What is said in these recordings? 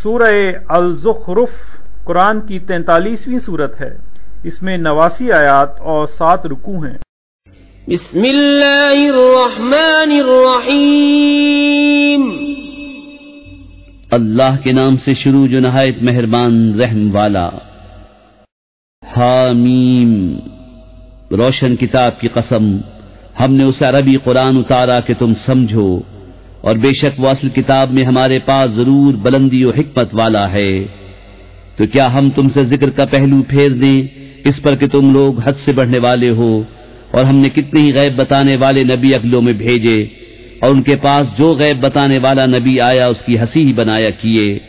سورہ الزخرف قرآن کی 43ویں صورت ہے۔ اس میں 89 آیات اور 7 رکوع ہیں۔ بسم اللہ الرحمن الرحیم۔ اللہ کے نام سے شروع جو نہایت مہربان رحم والا۔ حامیم، روشن کتاب کی قسم، ہم نے اسے عربی قرآن اتارا کہ تم سمجھو، اور بے شک وہ اصل کتاب میں ہمارے پاس ضرور بلندی و حکمت والا ہے۔ تو کیا ہم تم سے ذکر کا پہلو پھیر دیں اس پر کہ تم لوگ حد سے بڑھنے والے ہو؟ اور ہم نے کتنے ہی غیب بتانے والے نبی اگلوں میں بھیجے، اور ان کے پاس جو غیب بتانے والا نبی آیا اس کی ہنسی ہی بنایا کیے،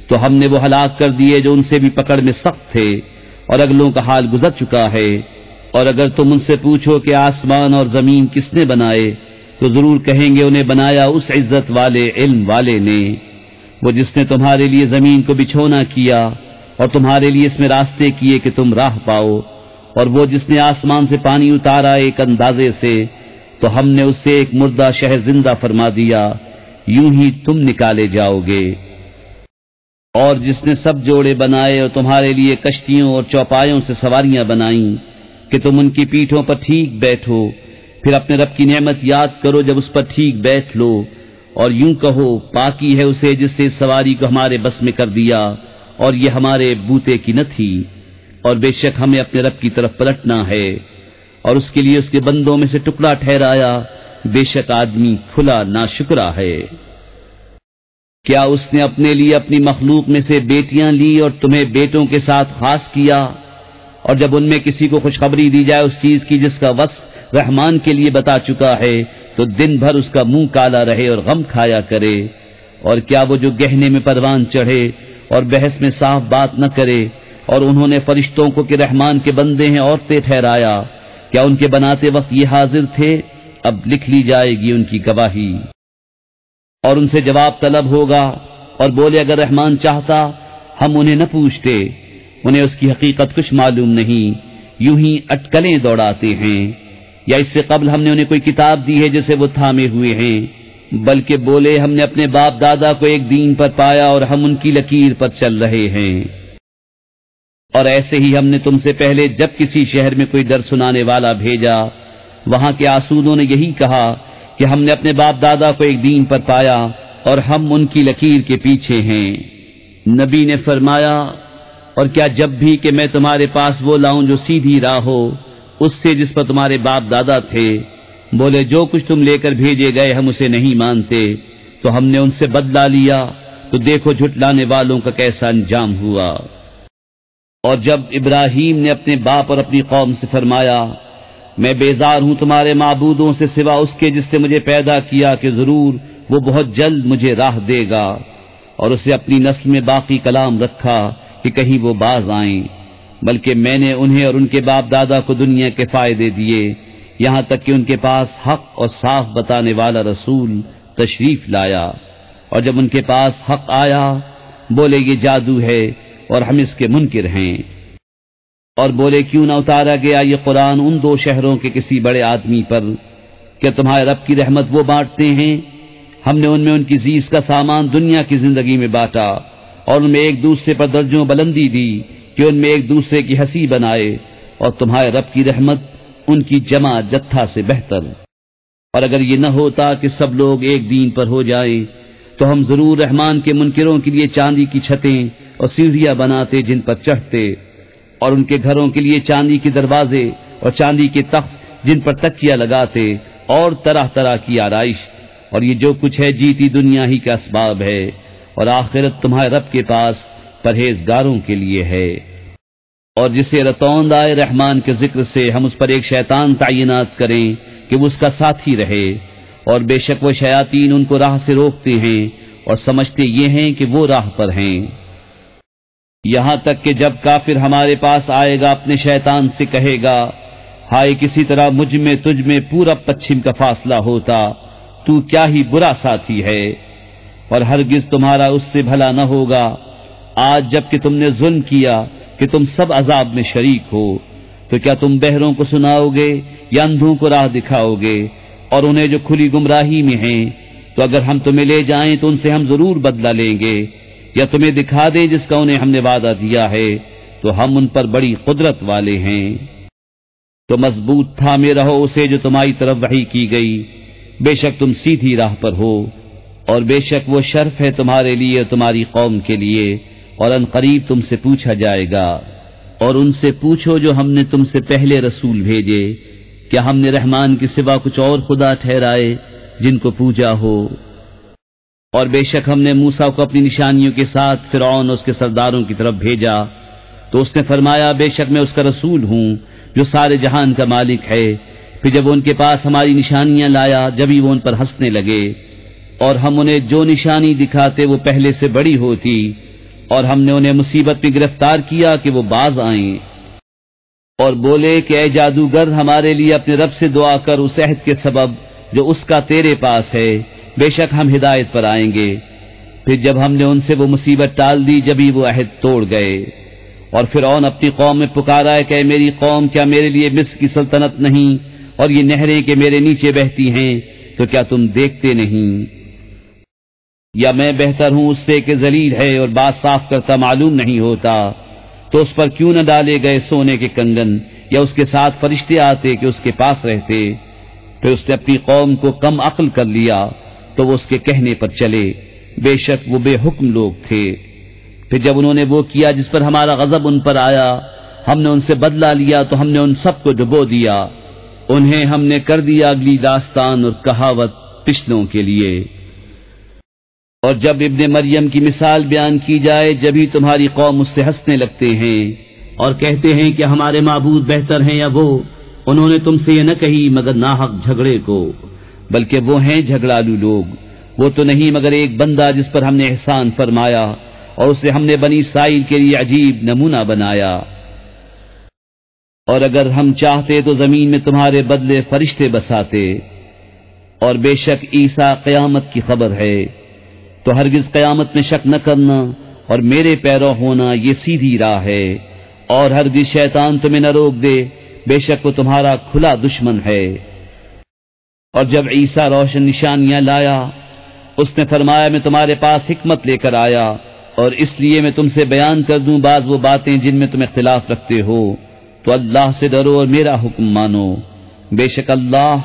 تو ہم نے وہ ہلاک کر دیے جو ان سے بھی پکڑ میں سخت تھے، اور اگلوں کا حال گزر چکا ہے۔ اور اگر تم ان سے پوچھو کہ آسمان اور زمین کس نے بنائے، تو ضرور کہیں گے انہیں بنایا اس عزت والے علم والے نے، وہ جس نے تمہارے لیے زمین کو بچھونا کیا اور تمہارے لیے اس میں راستے کیے کہ تم راہ پاؤ، اور وہ جس نے آسمان سے پانی اتارا ایک اندازے سے، تو ہم نے اس سے ایک مردہ شہر زندہ فرما دیا، یوں ہی تم نکالے جاؤ گے۔ اور جس نے سب جوڑے بنائے اور تمہارے لیے کشتیوں اور چوپایوں سے سواریاں بنائیں کہ تم ان کی پیٹھوں پر ٹھیک بیٹھو، پھر اپنے رب کی نعمت یاد کرو جب اس پر ٹھیک بیٹھ لو، اور یوں کہو پاکی ہے اسے جس سے اس سواری کو ہمارے بس میں کر دیا، اور یہ ہمارے بوتے کی نہ تھی، اور بے شک ہمیں اپنے رب کی طرف پلٹنا ہے، اور اس کے لیے اس کے بندوں میں سے ٹکڑا ٹھہرایا، بے شک آدمی کھلا ناشکرا ہے۔ کیا اس نے اپنے لیے اپنی مخلوق میں سے بیٹیاں لی اور تمہیں بیٹوں کے ساتھ خاص کیا؟ اور جب ان میں کسی کو خوشخبری دی جائے اس چیز کی جس کا وصف رحمان کے لیے بتا چکا ہے، تو دن بھر اس کا منہ کالا رہے اور غم کھایا کرے؟ اور کیا وہ جو گہنے میں پروان چڑھے اور بحث میں صاف بات نہ کرے، اور انہوں نے فرشتوں کو کہ رحمان کے بندے ہیں عورتیں ٹھہرایا، کیا ان کے بناتے وقت یہ حاضر تھے؟ اب لکھ لی جائے گی ان کی گواہی، اور ان سے جواب طلب ہوگا، اور بولے اگر رحمان چاہتا ہم انہیں نہ پوچھتے، انہیں اس کی حقیقت کچھ معلوم نہیں، یوں ہی اٹکلیں دوڑاتے ہیں۔ یا اس سے قبل ہم نے انہیں کوئی کتاب دی ہے جسے وہ تھامے ہوئے ہیں، بلکہ بولے ہم نے اپنے باپ دادا کو ایک دین پر پایا اور ہم ان کی لکیر پر چل رہے ہیں۔ اور ایسے ہی ہم نے تم سے پہلے جب کسی شہر میں کوئی در سنانے والا بھیجا، وہاں کے آسودوں نے یہی کہا کہ ہم نے اپنے باپ دادا کو ایک دین پر پایا اور ہم ان کی لکیر کے پیچھے ہیں۔ نبی نے فرمایا، اور کیا جب بھی کہ میں تمہارے پاس وہ لاؤں جو سیدھی راہ ہو اس سے جس پر تمہارے باپ دادا تھے؟ بولے جو کچھ تم لے کر بھیجے گئے ہم اسے نہیں مانتے، تو ہم نے ان سے بدلہ لیا، تو دیکھو جھٹلانے والوں کا کیسا انجام ہوا۔ اور جب ابراہیم نے اپنے باپ اور اپنی قوم سے فرمایا، میں بیزار ہوں تمہارے معبودوں سے سوا اس کے جس نے مجھے پیدا کیا کہ ضرور وہ بہت جلد مجھے راہ دے گا، اور اسے اپنی نسل میں باقی کلام رکھا کہ کہیں وہ باز آئیں، بلکہ میں نے انہیں اور ان کے باپ دادا کو دنیا کے فائدے دیے، یہاں تک کہ ان کے پاس حق اور صاف بتانے والا رسول تشریف لایا، اور جب ان کے پاس حق آیا بولے یہ جادو ہے اور ہم اس کے منکر ہیں۔ اور بولے کیوں نہ اتارا گیا یہ قرآن ان 2 شہروں کے کسی بڑے آدمی پر؟ کہ تمہارے رب کی رحمت وہ بانٹتے ہیں؟ ہم نے ان میں ان کی زیز کا سامان دنیا کی زندگی میں بانٹا، اور ان میں ایک دوسرے پر درجوں بلندی دی کہ ان میں ایک دوسرے کی ہنسی بنائے، اور تمہارے رب کی رحمت ان کی جمع جتھا سے بہتر۔ اور اگر یہ نہ ہوتا کہ سب لوگ ایک دین پر ہو جائیں، تو ہم ضرور رحمان کے منکروں کے لیے چاندی کی چھتیں اور سیڑھیاں بناتے جن پر چڑھتے، اور ان کے گھروں کے لیے چاندی کے دروازے اور چاندی کے تخت جن پر تکیہ لگاتے، اور طرح طرح کی آرائش۔ اور یہ جو کچھ ہے جیتی دنیا ہی کا اسباب ہے، اور آخرت تمہارے رب کے پاس پرہیزگاروں کے لیے ہے۔ اور جسے رتوند آئے رحمان کے ذکر سے ہم اس پر ایک شیطان تعینات کریں کہ وہ اس کا ساتھی رہے، اور بے شک وہ شیاطین ان کو راہ سے روکتے ہیں اور سمجھتے یہ ہیں کہ وہ راہ پر ہیں، یہاں تک کہ جب کافر ہمارے پاس آئے گا اپنے شیطان سے کہے گا، ہائے کسی طرح مجھ میں تجھ میں پورا پچھم کا فاصلہ ہوتا، تو کیا ہی برا ساتھی ہے، اور ہرگز تمہارا اس سے بھلا نہ ہوگا۔ آج جب کہ تم نے ظلم کیا کہ تم سب عذاب میں شریک ہو، تو کیا تم بہروں کو سناؤ گے یا اندھوں کو راہ دکھاؤ گے؟ اور انہیں جو کھلی گمراہی میں ہیں، تو اگر ہم تمہیں لے جائیں تو ان سے ہم ضرور بدلہ لیں گے، یا تمہیں دکھا دے جس کا انہیں ہم نے وعدہ دیا ہے تو ہم ان پر بڑی قدرت والے ہیں۔ تو مضبوط تھامے رہو اسے جو تمہاری طرف وحی کی گئی، بے شک تم سیدھی راہ پر ہو، اور بے شک وہ شرف ہے تمہارے لیے اور تمہاری قوم کے لیے، اور ان قریب تم سے پوچھا جائے گا۔ اور ان سے پوچھو جو ہم نے تم سے پہلے رسول بھیجے، کیا ہم نے رحمان کے سوا کچھ اور خدا ٹھہرائے جن کو پوجا ہو؟ اور بے شک ہم نے موسیٰ کو اپنی نشانیوں کے ساتھ فرعون اور اس کے سرداروں کی طرف بھیجا، تو اس نے فرمایا بے شک میں اس کا رسول ہوں جو سارے جہان کا مالک ہے۔ پھر جب ان کے پاس ہماری نشانیاں لایا جبھی وہ ان پر ہنسنے لگے، اور ہم انہیں جو نشانی دکھاتے وہ پہلے سے بڑی ہوتی، اور ہم نے انہیں مصیبت میں گرفتار کیا کہ وہ باز آئیں، اور بولے کہ اے جادوگر ہمارے لیے اپنے رب سے دعا کر اس عہد کے سبب جو اس کا تیرے پاس ہے، بے شک ہم ہدایت پر آئیں گے۔ پھر جب ہم نے ان سے وہ مصیبت ٹال دی جبھی وہ عہد توڑ گئے۔ اور فرعون اپنی قوم میں پکارا ہے کہ اے میری قوم، کیا میرے لیے مصر کی سلطنت نہیں اور یہ نہریں کہ میرے نیچے بہتی ہیں، تو کیا تم دیکھتے نہیں؟ یا میں بہتر ہوں اس سے کہ ذلیل ہے اور بات صاف کرتا معلوم نہیں ہوتا، تو اس پر کیوں نہ ڈالے گئے سونے کے کنگن، یا اس کے ساتھ فرشتے آتے کہ اس کے پاس رہتے۔ پھر اس نے اپنی قوم کو کم عقل کر لیا تو وہ اس کے کہنے پر چلے، بے شک وہ بے حکم لوگ تھے۔ پھر جب انہوں نے وہ کیا جس پر ہمارا غضب ان پر آیا، ہم نے ان سے بدلہ لیا تو ہم نے ان سب کو ڈبو دیا، انہیں ہم نے کر دیا اگلی داستان اور کہاوت پچھلوں کے لیے۔ اور جب ابن مریم کی مثال بیان کی جائے جبھی تمہاری قوم اس سے ہنسنے لگتے ہیں اور کہتے ہیں کہ ہمارے معبود بہتر ہیں یا وہ۔ انہوں نے تم سے یہ نہ کہی مگر ناحق جھگڑے کو، بلکہ وہ ہیں جھگڑالو لوگ۔ وہ تو نہیں مگر ایک بندہ جس پر ہم نے احسان فرمایا، اور اسے ہم نے بنی اسرائیل کے لیے عجیب نمونہ بنایا۔ اور اگر ہم چاہتے تو زمین میں تمہارے بدلے فرشتے بساتے، اور بے شک عیسیٰ قیامت کی خبر ہے، تو ہرگز قیامت میں شک نہ کرنا، اور میرے پیرو ہونا یہ سیدھی راہ ہے، اور ہرگز شیطان تمہیں نہ روک دے، بے شک وہ تمہارا کھلا دشمن ہے۔ اور جب عیسیٰ روشن نشانیاں لایا، اس نے فرمایا میں تمہارے پاس حکمت لے کر آیا، اور اس لیے میں تم سے بیان کر دوں بعض وہ باتیں جن میں تم اختلاف رکھتے ہو، تو اللہ سے ڈرو اور میرا حکم مانو۔ بے شک اللہ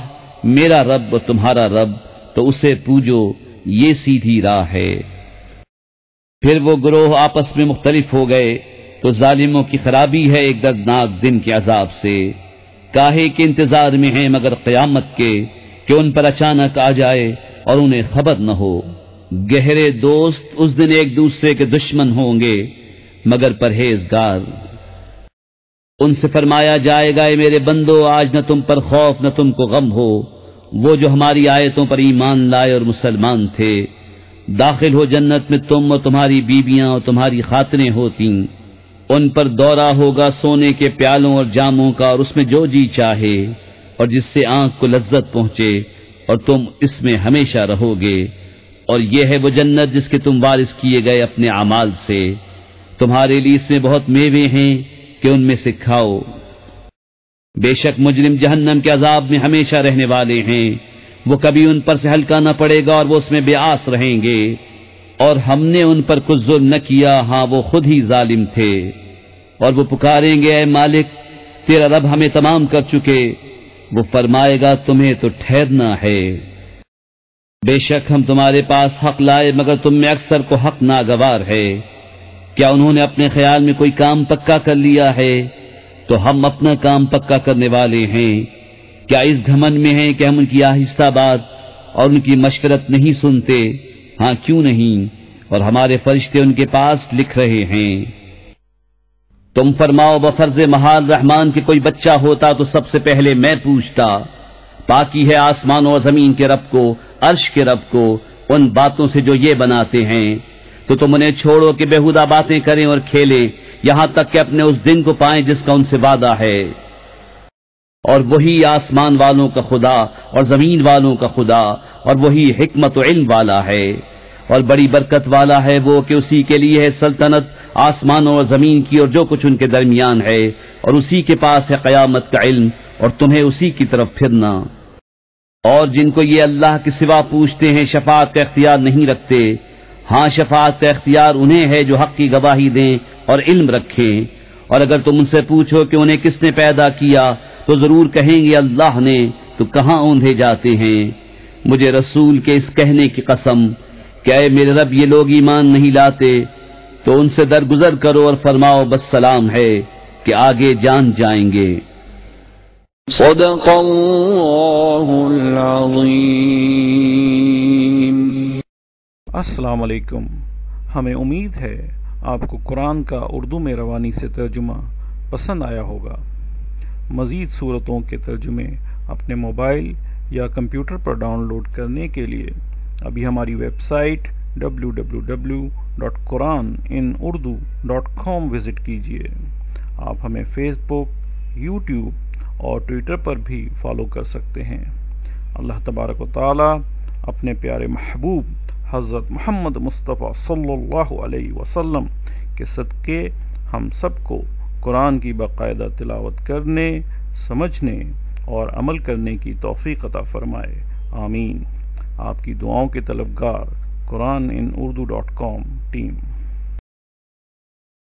میرا رب اور تمہارا رب، تو اسے پوجو، یہ سیدھی راہ ہے۔ پھر وہ گروہ آپس میں مختلف ہو گئے، تو ظالموں کی خرابی ہے ایک دردناک دن کے عذاب سے۔ کاہے کے انتظار میں ہیں مگر قیامت کے کہ ان پر اچانک آ جائے اور انہیں خبر نہ ہو۔ گہرے دوست اس دن ایک دوسرے کے دشمن ہوں گے مگر پرہیزگار۔ ان سے فرمایا جائے گا اے میرے بندو، آج نہ تم پر خوف نہ تم کو غم ہو، وہ جو ہماری آیتوں پر ایمان لائے اور مسلمان تھے۔ داخل ہو جنت میں تم اور تمہاری بیویاں اور تمہاری خاتنیں ہوتیں، ان پر دورہ ہوگا سونے کے پیالوں اور جاموں کا، اور اس میں جو جی چاہے اور جس سے آنکھ کو لذت پہنچے، اور تم اس میں ہمیشہ رہو گے۔ اور یہ ہے وہ جنت جس کے تم وارث کیے گئے اپنے اعمال سے، تمہارے لیے اس میں بہت میوے ہیں کہ ان میں سے کھاؤ۔ بے شک مجرم جہنم کے عذاب میں ہمیشہ رہنے والے ہیں، وہ کبھی ان پر سے ہلکا نہ پڑے گا اور وہ اس میں بے آس رہیں گے۔ اور ہم نے ان پر کچھ ظلم نہ کیا، ہاں وہ خود ہی ظالم تھے۔ اور وہ پکاریں گے اے مالک تیرا رب ہمیں تمام کر چکے، وہ فرمائے گا تمہیں تو ٹھہرنا ہے۔ بے شک ہم تمہارے پاس حق لائے مگر تم میں اکثر کو حق ناگوار ہے۔ کیا انہوں نے اپنے خیال میں کوئی کام پکا کر لیا ہے؟ تو ہم اپنا کام پکا کرنے والے ہیں۔ کیا اس گھمنڈ میں ہیں کہ ہم ان کی آہستہ بات اور ان کی مشورت نہیں سنتے؟ ہاں کیوں نہیں، اور ہمارے فرشتے ان کے پاس لکھ رہے ہیں۔ تم فرماؤ بفرض محال رحمان کے کوئی بچہ ہوتا تو سب سے پہلے میں پوچھتا۔ پاکی ہے آسمان اور زمین کے رب کو، عرش کے رب کو، ان باتوں سے جو یہ بناتے ہیں۔ تو تم انہیں چھوڑو کہ بےہودہ باتیں کریں اور کھیلیں، یہاں تک کہ اپنے اس دن کو پائیں جس کا ان سے وعدہ ہے۔ اور وہی آسمان والوں کا خدا اور زمین والوں کا خدا، اور وہی حکمت و علم والا ہے، اور بڑی برکت والا ہے وہ کہ اسی کے لیے ہے سلطنت آسمانوں اور زمین کی اور جو کچھ ان کے درمیان ہے، اور اسی کے پاس ہے قیامت کا علم اور تمہیں اسی کی طرف پھرنا۔ اور جن کو یہ اللہ کے سوا پوچھتے ہیں شفاعت کا اختیار نہیں رکھتے، ہاں شفاعت کا اختیار انہیں ہے جو حق کی گواہی دیں اور علم رکھیں، اور اگر تم ان سے پوچھو کہ انہیں کس نے پیدا کیا تو ضرور کہیں گے اللہ نے، تو کہاں اوندھے جاتے ہیں۔ مجھے رسول کے اس کہنے کی قسم کہ اے میرے رب یہ لوگ ایمان نہیں لاتے، تو ان سے درگزر کرو اور فرماؤ بس سلام ہے کہ آگے جان جائیں گے۔ صدق اللہ العظیم۔ السلام علیکم۔ ہمیں امید ہے آپ کو قرآن کا اردو میں روانی سے ترجمہ پسند آیا ہوگا۔ مزید صورتوں کے ترجمے اپنے موبائل یا کمپیوٹر پر ڈاؤن لوڈ کرنے کے لیے ابھی ہماری ویب سائٹ www.quraninurdu.com وزٹ کیجیے۔ آپ ہمیں فیس بک، یوٹیوب اور ٹویٹر پر بھی فالو کر سکتے ہیں۔ اللہ تبارک و تعالی اپنے پیارے محبوب حضرت محمد مصطفیٰ صلی اللہ علیہ وسلم کے صدقے ہم سب کو قرآن کی باقاعدہ تلاوت کرنے، سمجھنے اور عمل کرنے کی توفیق عطا فرمائے، آمین۔ آپ کی دعاؤں کے طلبگار قرآن ان اردو .com ٹیم۔